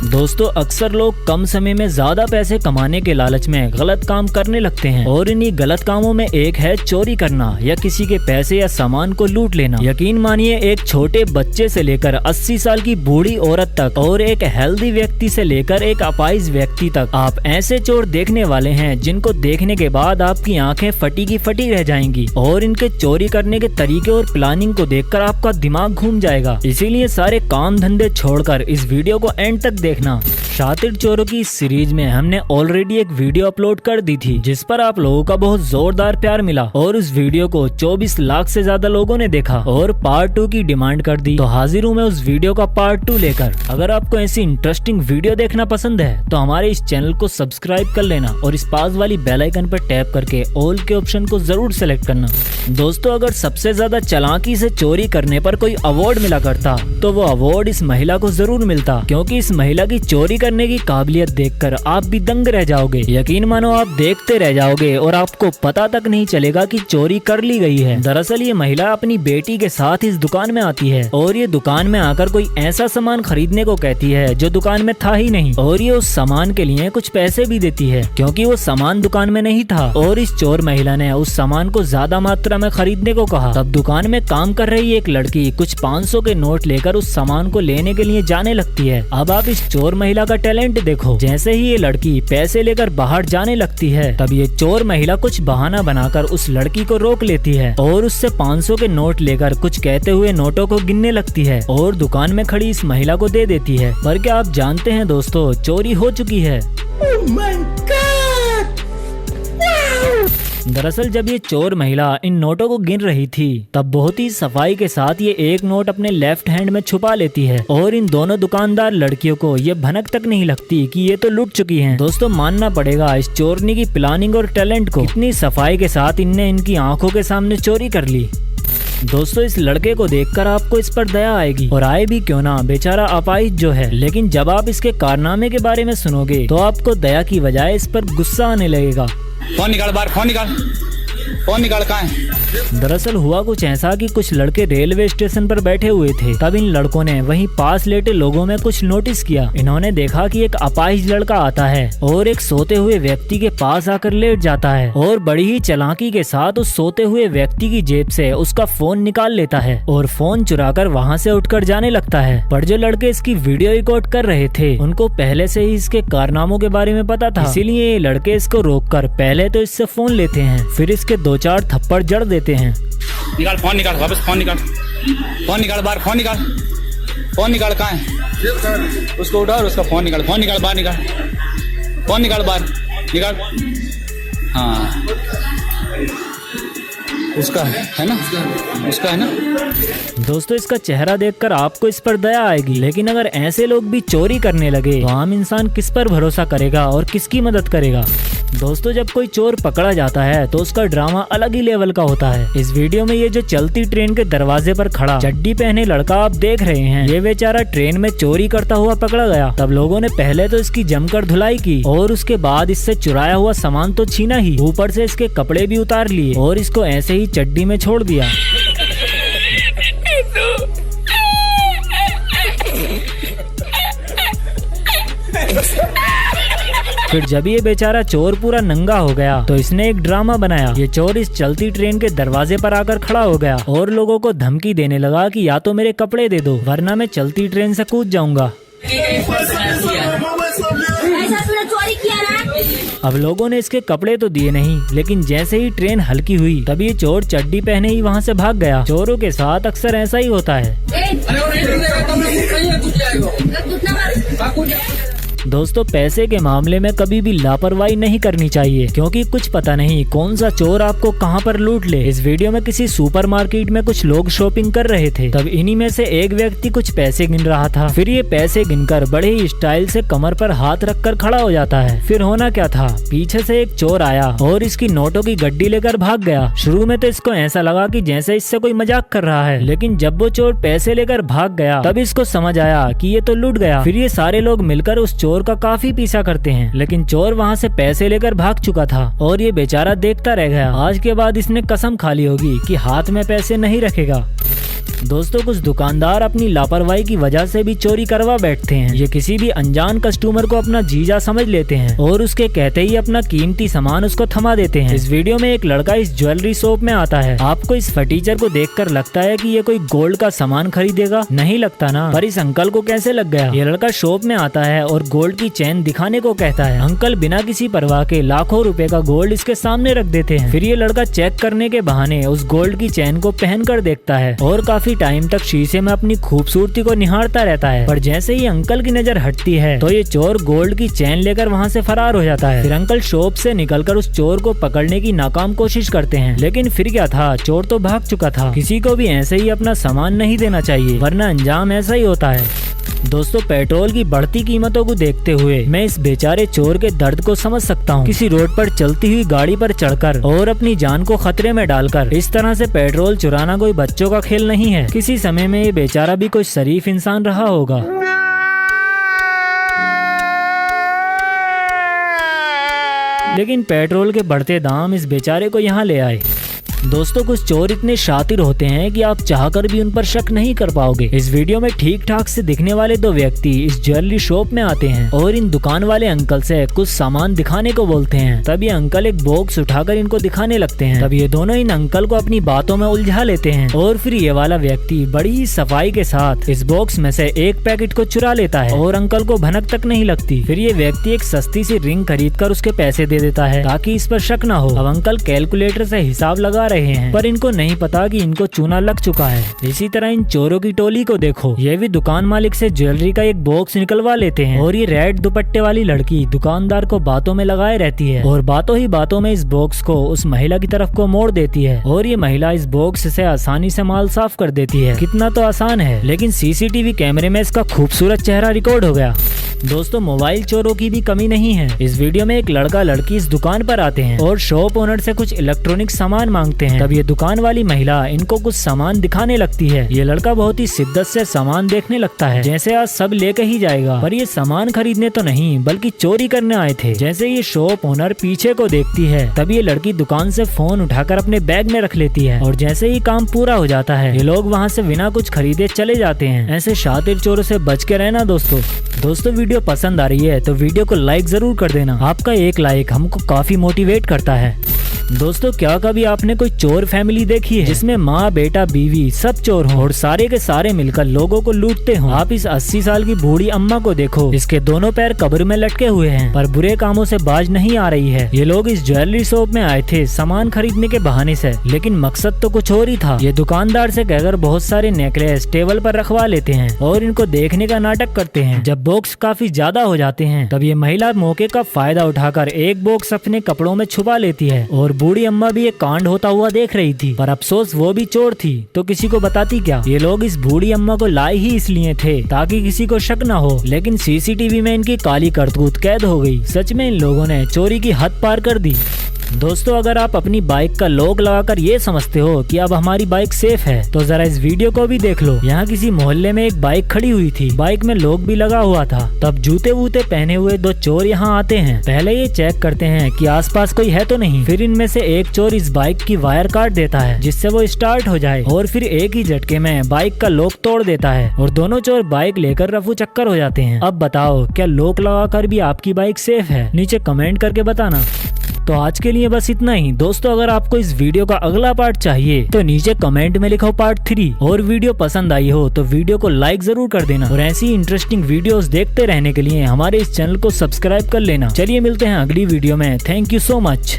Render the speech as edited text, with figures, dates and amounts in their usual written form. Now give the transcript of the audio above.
दोस्तों अक्सर लोग कम समय में ज्यादा पैसे कमाने के लालच में गलत काम करने लगते हैं और इन्हीं गलत कामों में एक है चोरी करना या किसी के पैसे या सामान को लूट लेना। यकीन मानिए एक छोटे बच्चे से लेकर 80 साल की बूढ़ी औरत तक और एक हेल्दी व्यक्ति से लेकर एक अपाहिज व्यक्ति तक आप ऐसे चोर देखने वाले हैं जिनको देखने के बाद आपकी आंखें फटी की फटी रह जाएंगी और इनके चोरी करने के तरीके और प्लानिंग को देखकर आपका दिमाग घूम जाएगा। इसीलिए सारे काम धंधे छोड़कर इस वीडियो को एंड तक देखना। शातिर चोरों की इस सीरीज में हमने ऑलरेडी एक वीडियो अपलोड कर दी थी जिस पर आप लोगों का बहुत जोरदार प्यार मिला और उस वीडियो को 24 लाख से ज्यादा लोगों ने देखा और पार्ट 2 की डिमांड कर दी। तो हाजिर हूँ मैं उस वीडियो का पार्ट 2 लेकर। अगर आपको ऐसी इंटरेस्टिंग वीडियो देखना पसंद है तो हमारे इस चैनल को सब्सक्राइब कर लेना और इस पास वाली बेल आइकन पर टैप करके ऑल के ऑप्शन को जरूर सेलेक्ट करना। दोस्तों अगर सबसे ज्यादा चालाकी से चोरी करने पर कोई अवार्ड मिला करता तो वो अवार्ड इस महिला को जरूर मिलता, क्योंकि इस महिला की चोरी करने की काबिलियत देखकर आप भी दंग रह जाओगे। यकीन मानो आप देखते रह जाओगे और आपको पता तक नहीं चलेगा कि चोरी कर ली गई है। दरअसल ये महिला अपनी बेटी के साथ इस दुकान में आती है और ये दुकान में आकर कोई ऐसा सामान खरीदने को कहती है जो दुकान में था ही नहीं और ये उस सामान के लिए कुछ पैसे भी देती है क्योंकि वो सामान दुकान में नहीं था और इस चोर महिला ने उस सामान को ज्यादा मात्रा में खरीदने को कहा। तब दुकान में काम कर रही एक लड़की कुछ 500 के नोट लेकर उस सामान को लेने के लिए जाने लगती है। अब आप इस चोर महिला का टैलेंट देखो। जैसे ही ये लड़की पैसे लेकर बाहर जाने लगती है तब ये चोर महिला कुछ बहाना बनाकर उस लड़की को रोक लेती है और उससे 500 के नोट लेकर कुछ कहते हुए नोटों को गिनने लगती है और दुकान में खड़ी इस महिला को दे देती है। पर क्या आप जानते हैं दोस्तों चोरी हो चुकी है। Oh my God! Wow! दरअसल जब ये चोर महिला इन नोटों को गिन रही थी तब बहुत ही सफाई के साथ ये एक नोट अपने लेफ्ट हैंड में छुपा लेती है और इन दोनों दुकानदार लड़कियों को ये भनक तक नहीं लगती कि ये तो लूट चुकी हैं। दोस्तों मानना पड़ेगा इस चोरनी की प्लानिंग और टैलेंट को। इतनी सफाई के साथ इनने इनकी आंखों के सामने चोरी कर ली। दोस्तों इस लड़के को देखकर आपको इस पर दया आएगी और आए भी क्यों ना, बेचारा अपाहिज जो है, लेकिन जब आप इसके कारनामे के बारे में सुनोगे तो आपको दया की बजाय इस पर गुस्सा आने लगेगा। फोन निकाल बाहर, फोन निकाल कहाँ है? दरअसल हुआ कुछ ऐसा कि कुछ लड़के रेलवे स्टेशन पर बैठे हुए थे। तब इन लड़कों ने वहीं पास लेटे लोगों में कुछ नोटिस किया। इन्होंने देखा कि एक अपाहिज लड़का आता है और एक सोते हुए व्यक्ति के पास आकर लेट जाता है और बड़ी ही चालाकी के साथ उस सोते हुए व्यक्ति की जेब से उसका फोन निकाल लेता है और फोन चुराकर वहाँ से उठकर जाने लगता है। पर जो लड़के इसकी वीडियो रिकॉर्ड कर रहे थे उनको पहले से ही इसके कारनामों के बारे में पता था, इसीलिए ये लड़के इसको रोककर पहले तो इससे फोन लेते हैं, फिर इसके 2-4 थप्पड़ जड़ देते हैं। निकाल फोन निकाल, वापस फोन निकाल बाहर, फोन निकाल कहाँ है? उसको उठा और उसका फोन निकाल बाहर, निकाल। हाँ उसका है ना। दोस्तों इसका चेहरा देखकर आपको इस पर दया आएगी, लेकिन अगर ऐसे लोग भी चोरी करने लगे तो आम इंसान किस पर भरोसा करेगा और किसकी मदद करेगा। दोस्तों जब कोई चोर पकड़ा जाता है तो उसका ड्रामा अलग ही लेवल का होता है। इस वीडियो में ये जो चलती ट्रेन के दरवाजे पर खड़ा चड्डी पहने लड़का आप देख रहे हैं, ये बेचारा ट्रेन में चोरी करता हुआ पकड़ा गया। तब लोगों ने पहले तो इसकी जमकर धुलाई की और उसके बाद इससे चुराया हुआ सामान तो छीना ही, ऊपर से इसके कपड़े भी उतार लिए और इसको ऐसे ही चड्डी में छोड़ दिया। फिर जब ये बेचारा चोर पूरा नंगा हो गया तो इसने एक ड्रामा बनाया। ये चोर इस चलती ट्रेन के दरवाजे पर आकर खड़ा हो गया और लोगों को धमकी देने लगा कि या तो मेरे कपड़े दे दो वरना मैं चलती ट्रेन से कूद जाऊंगा। अब लोगों ने इसके कपड़े तो दिए नहीं, लेकिन जैसे ही ट्रेन हल्की हुई तब ये चोर चड्डी पहने ही वहाँ से भाग गया। चोरों के साथ अक्सर ऐसा ही होता है। दोस्तों पैसे के मामले में कभी भी लापरवाही नहीं करनी चाहिए, क्योंकि कुछ पता नहीं कौन सा चोर आपको कहां पर लूट ले। इस वीडियो में किसी सुपरमार्केट में कुछ लोग शॉपिंग कर रहे थे। तब इन्हीं में से एक व्यक्ति कुछ पैसे गिन रहा था। फिर ये पैसे गिनकर बड़े ही स्टाइल से कमर पर हाथ रखकर खड़ा हो जाता है। फिर होना क्या था, पीछे से एक चोर आया और इसकी नोटों की गड्डी लेकर भाग गया। शुरू में तो इसको ऐसा लगा कि जैसे इससे कोई मजाक कर रहा है, लेकिन जब वो चोर पैसे लेकर भाग गया तब इसको समझ आया कि ये तो लूट गया। फिर ये सारे लोग मिलकर उस चोर का काफी पीछा करते हैं, लेकिन चोर वहाँ से पैसे लेकर भाग चुका था और ये बेचारा देखता रह गया। आज के बाद इसने कसम खा ली होगी कि हाथ में पैसे नहीं रखेगा। दोस्तों कुछ दुकानदार अपनी लापरवाही की वजह से भी चोरी करवा बैठते हैं। ये किसी भी अनजान कस्टमर को अपना जीजा समझ लेते हैं और उसके कहते ही अपना कीमती सामान उसको थमा देते हैं। इस वीडियो में एक लड़का इस ज्वेलरी शॉप में आता है। आपको इस फटीचर को देखकर लगता है कि ये कोई गोल्ड का सामान खरीदेगा? नहीं लगता ना। पर इस अंकल को कैसे लग गया? ये लड़का शॉप में आता है और गोल्ड की चेन दिखाने को कहता है। अंकल बिना किसी परवाह के लाखों रुपए का गोल्ड इसके सामने रख देते हैं। फिर ये लड़का चेक करने के बहाने उस गोल्ड की चेन को पहन कर देखता है और काफी टाइम तक शीशे में अपनी खूबसूरती को निहारता रहता है। पर जैसे ही अंकल की नजर हटती है तो ये चोर गोल्ड की चेन लेकर वहाँ से फरार हो जाता है। फिर अंकल शॉप से निकलकर उस चोर को पकड़ने की नाकाम कोशिश करते हैं, लेकिन फिर क्या था, चोर तो भाग चुका था। किसी को भी ऐसे ही अपना सामान नहीं देना चाहिए, वरना अंजाम ऐसा ही होता है। दोस्तों पेट्रोल की बढ़ती कीमतों को देखते हुए मैं इस बेचारे चोर के दर्द को समझ सकता हूँ। किसी रोड पर चलती हुई गाड़ी पर चढ़कर और अपनी जान को खतरे में डालकर इस तरह से पेट्रोल चुराना कोई बच्चों का खेल नहीं है। किसी समय में ये बेचारा भी कोई शरीफ इंसान रहा होगा। लेकिन पेट्रोल के बढ़ते दाम इस बेचारे को यहाँ ले आए। दोस्तों कुछ चोर इतने शातिर होते हैं कि आप चाहकर भी उन पर शक नहीं कर पाओगे। इस वीडियो में ठीक ठाक से दिखने वाले दो व्यक्ति इस ज्वेलरी शॉप में आते हैं और इन दुकान वाले अंकल से कुछ सामान दिखाने को बोलते हैं। तब ये अंकल एक बॉक्स उठाकर इनको दिखाने लगते हैं। तब ये दोनों इन अंकल को अपनी बातों में उलझा लेते हैं और फिर ये वाला व्यक्ति बड़ी ही सफाई के साथ इस बॉक्स में से एक पैकेट को चुरा लेता है और अंकल को भनक तक नहीं लगती। फिर ये व्यक्ति एक सस्ती सी रिंग खरीद कर उसके पैसे दे देता है ताकि इस पर शक न हो। अब अंकल कैलकुलेटर से हिसाब लगा रहे हैं, पर इनको नहीं पता कि इनको चूना लग चुका है। इसी तरह इन चोरों की टोली को देखो, ये भी दुकान मालिक से ज्वेलरी का एक बॉक्स निकलवा लेते हैं और ये रेड दुपट्टे वाली लड़की दुकानदार को बातों में लगाए रहती है और बातों ही बातों में इस बॉक्स को उस महिला की तरफ को मोड़ देती है और ये महिला इस बॉक्स से आसानी से माल साफ कर देती है। कितना तो आसान है, लेकिन सीसीटीवी कैमरे में इसका खूबसूरत चेहरा रिकॉर्ड हो गया। दोस्तों मोबाइल चोरों की भी कमी नहीं है। इस वीडियो में एक लड़का लड़की इस दुकान पर आते हैं और शॉप ओनर से कुछ इलेक्ट्रॉनिक सामान मांगते हैं। तब ये दुकान वाली महिला इनको कुछ सामान दिखाने लगती है। ये लड़का बहुत ही शिद्दत से सामान देखने लगता है, जैसे आज सब लेकर ही जाएगा। पर ये सामान खरीदने तो नहीं बल्कि चोरी करने आए थे। जैसे ये शॉप ओनर पीछे को देखती है तब ये लड़की दुकान से फोन उठाकर अपने बैग में रख लेती है और जैसे ही काम पूरा हो जाता है ये लोग वहाँ से बिना कुछ खरीदे चले जाते हैं। ऐसे शातिर चोरों से बच के रहना दोस्तों वीडियो पसंद आ रही है तो वीडियो को लाइक जरूर कर देना। आपका एक लाइक हमको काफी मोटिवेट करता है। दोस्तों क्या कभी आपने कोई चोर फैमिली देखी है जिसमें माँ बेटा बीवी सब चोर हों और सारे के सारे मिलकर लोगों को लूटते हों? आप इस 80 साल की बूढ़ी अम्मा को देखो, इसके दोनों पैर कब्र में लटके हुए हैं पर बुरे कामों से बाज नहीं आ रही है। ये लोग इस ज्वेलरी शॉप में आए थे सामान खरीदने के बहाने से, लेकिन मकसद तो कुछ और ही था। ये दुकानदार से कहकर बहुत सारे नेकलेस टेबल पर रखवा लेते हैं और इनको देखने का नाटक करते हैं। जब बॉक्स काफी ज्यादा हो जाते हैं तब ये महिला मौके का फायदा उठाकर एक बॉक्स अपने कपड़ों में छुपा लेती है और बूढ़ी अम्मा भी एक कांड होता हुआ देख रही थी। पर अफसोस वो भी चोर थी तो किसी को बताती क्या। ये लोग इस बूढ़ी अम्मा को लाए ही इसलिए थे ताकि किसी को शक न हो, लेकिन सीसीटीवी में इनकी काली करतूत कैद हो गई। सच में इन लोगों ने चोरी की हद पार कर दी। दोस्तों अगर आप अपनी बाइक का लॉक लगाकर ये समझते हो कि अब हमारी बाइक सेफ है तो जरा इस वीडियो को भी देख लो। यहाँ किसी मोहल्ले में एक बाइक खड़ी हुई थी, बाइक में लॉक भी लगा हुआ था। तब जूते वूते पहने हुए दो चोर यहाँ आते हैं। पहले ये चेक करते हैं कि आसपास कोई है तो नहीं। फिर इनमें से एक चोर इस बाइक की वायर काट देता है जिससे वो स्टार्ट हो जाए और फिर एक ही झटके में बाइक का लॉक तोड़ देता है और दोनों चोर बाइक लेकर रफू चक्कर हो जाते हैं। अब बताओ क्या लॉक लगाकर भी आपकी बाइक सेफ है? नीचे कमेंट करके बताना। तो आज के लिए बस इतना ही। दोस्तों अगर आपको इस वीडियो का अगला पार्ट चाहिए तो नीचे कमेंट में लिखो पार्ट 3 और वीडियो पसंद आई हो तो वीडियो को लाइक जरूर कर देना और ऐसी इंटरेस्टिंग वीडियोस देखते रहने के लिए हमारे इस चैनल को सब्सक्राइब कर लेना। चलिए मिलते हैं अगली वीडियो में। Thank you so much.